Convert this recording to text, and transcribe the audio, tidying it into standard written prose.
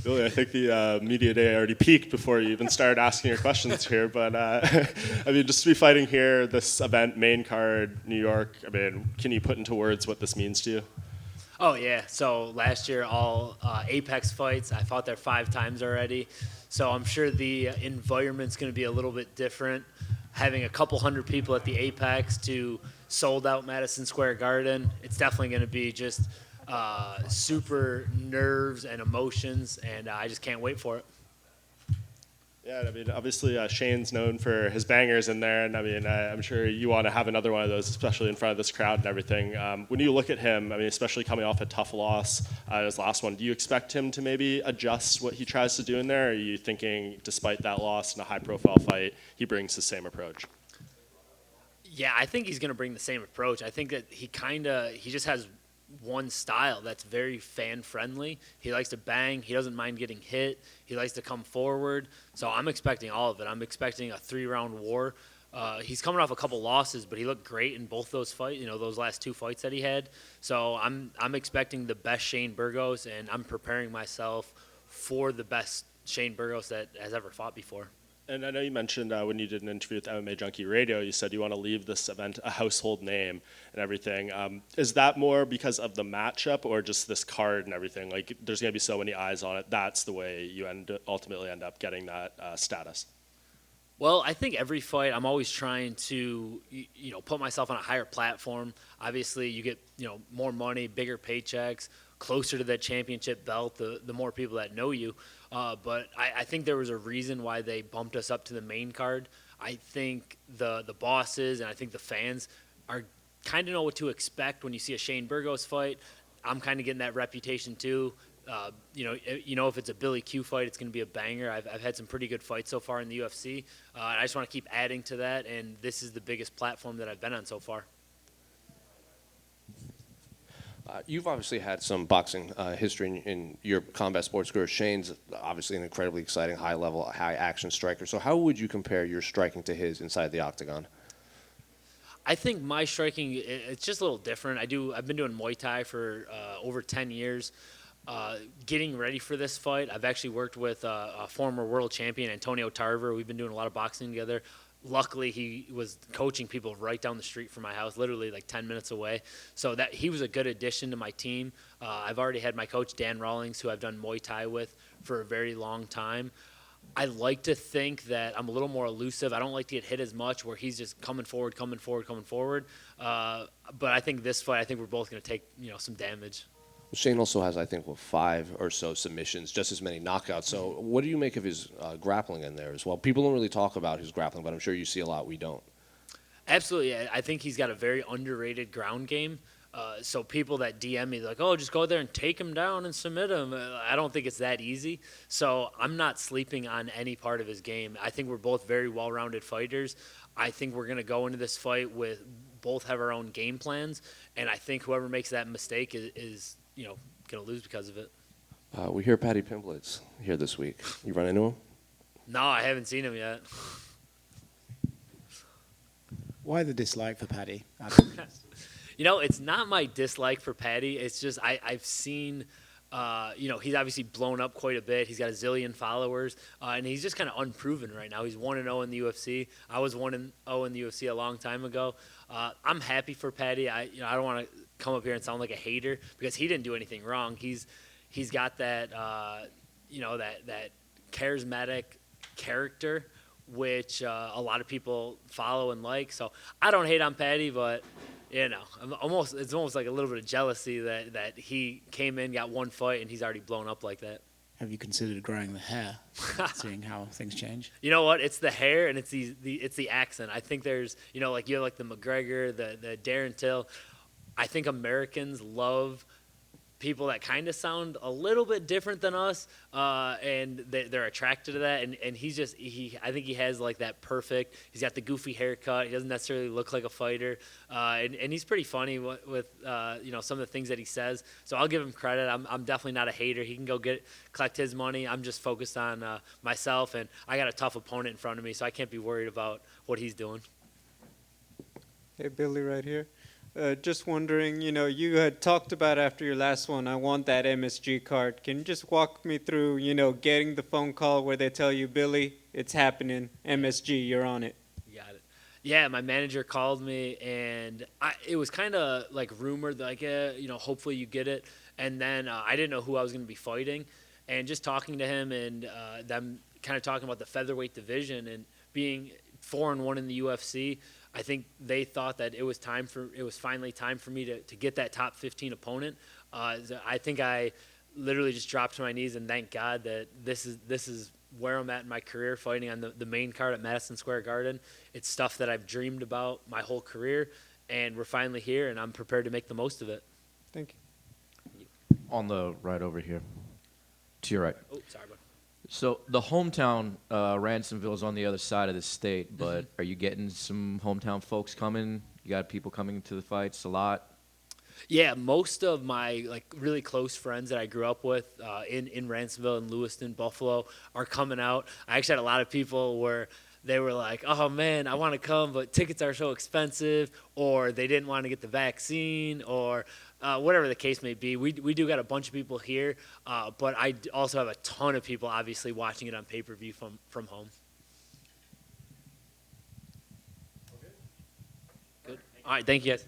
Billy, I think the media day already peaked before you even started asking your questions here. But I mean, just to be fighting here, this event, main card, New York. I mean, can you put into words what this means to you? Oh, yeah. So last year, all Apex fights, I fought there 5 times already. So I'm sure the environment's going to be a little bit different. Having a couple hundred people at the Apex to sold out Madison Square Garden, it's definitely going to be just super nerves and emotions, and I just can't wait for it. Yeah, I mean, obviously Shane's known for his bangers in there, and I mean, I'm sure you want to have another one of those, especially in front of this crowd and everything. When you look at him, I mean, especially coming off a tough loss, his last one, do you expect him to maybe adjust what he tries to do in there, or are you thinking, despite that loss in a high-profile fight, he brings the same approach? Yeah, I think he's going to bring the same approach. I think that he just has one style that's very fan friendly. He likes to bang. He doesn't mind getting hit. He likes to come forward. So I'm expecting all of it. I'm expecting a 3-round war. He's coming off a couple losses, but he looked great in both those fights. Those last 2 fights that he had. So I'm expecting the best Shane Burgos, and I'm preparing myself for the best Shane Burgos that has ever fought before. And I know you mentioned when you did an interview with MMA Junkie Radio, you said you want to leave this event a household name and everything. Is that more because of the matchup or just this card and everything? Like, there's going to be so many eyes on it. That's the way you ultimately end up getting that status. Well, I think every fight I'm always trying to, put myself on a higher platform. Obviously, you get, more money, bigger paychecks, closer to that championship belt, the more people that know you. But I think there was a reason why they bumped us up to the main card. I think the bosses and I think the fans are kind of know what to expect when you see a Shane Burgos fight. I'm kind of getting that reputation too. If it's a Billy Q fight, it's going to be a banger. I've had some pretty good fights so far in the UFC. I just want to keep adding to that, and this is the biggest platform that I've been on so far. You've obviously had some boxing history in your combat sports career. Shane's obviously an incredibly exciting, high-level, high-action striker. So how would you compare your striking to his inside the octagon? I think my striking, it's just a little different. I've been doing Muay Thai for over 10 years. Getting ready for this fight, I've actually worked with a former world champion, Antonio Tarver. We've been doing a lot of boxing together. Luckily, he was coaching people right down the street from my house, literally like 10 minutes away. So that he was a good addition to my team. I've already had my coach, Dan Rawlings, who I've done Muay Thai with for a very long time. I like to think that I'm a little more elusive. I don't like to get hit as much where he's just coming forward. But I think this fight, we're both going to take some damage. Shane also has, I think, 5 or so submissions, just as many knockouts. So what do you make of his grappling in there as well? People don't really talk about his grappling, but I'm sure you see a lot we don't. Absolutely. I think he's got a very underrated ground game. So people that DM me, like, oh, just go there and take him down and submit him. I don't think it's that easy. So I'm not sleeping on any part of his game. I think we're both very well-rounded fighters. I think we're going to go into this fight with both have our own game plans, and I think whoever makes that mistake is going to lose because of it. We hear Paddy Pimblett's here this week. You run into him? No, I haven't seen him yet. Why the dislike for Paddy? It's not my dislike for Paddy. It's just I've seen, he's obviously blown up quite a bit. He's got a zillion followers, and he's just kind of unproven right now. He's 1-0 in the UFC. I was 1-0 in the UFC a long time ago. I'm happy for Paddy. I don't want to come up here and sound like a hater because he didn't do anything wrong. He's got that that charismatic character which a lot of people follow and like. So I don't hate on Paddy, but it's almost like a little bit of jealousy that he came in, got one fight, and he's already blown up like that. Have you considered growing the hair, seeing how things change? You know what? It's the hair and it's the accent. I think there's you have like the McGregor, the Darren Till. I think Americans love people that kind of sound a little bit different than us, and they're attracted to that. And I think he has like that perfect. He's got the goofy haircut. He doesn't necessarily look like a fighter, and he's pretty funny with some of the things that he says. So I'll give him credit. I'm definitely not a hater. He can go collect his money. I'm just focused on myself, and I got a tough opponent in front of me, so I can't be worried about what he's doing. Hey, Billy, right here. Just wondering, you had talked about after your last one, I want that MSG card. Can you just walk me through, getting the phone call where they tell you, Billy, it's happening, MSG, you're on it? You got it. Yeah, my manager called me, and it was kind of like rumored, like, hopefully you get it. And then I didn't know who I was going to be fighting. And just talking to him and them kind of talking about the featherweight division and being 4-1 in the UFC, I think they thought that it was finally time for me to get that top 15 opponent. I think I literally just dropped to my knees and thank God that this is where I'm at in my career, fighting on the main card at Madison Square Garden. It's stuff that I've dreamed about my whole career, and we're finally here, and I'm prepared to make the most of it. Thank you. On the right over here. To your right. Oh, sorry, bud. So the hometown, Ransomville, is on the other side of the state, but are you getting some hometown folks coming? You got people coming to the fights a lot? Yeah, most of my really close friends that I grew up with in Ransomville and Lewiston, Buffalo, are coming out. I actually had a lot of people where they were like, "Oh man, I want to come, but tickets are so expensive," or they didn't want to get the vaccine, or whatever the case may be. We do got a bunch of people here, but I also have a ton of people obviously watching it on pay-per-view from home. Good. All right, thank you guys.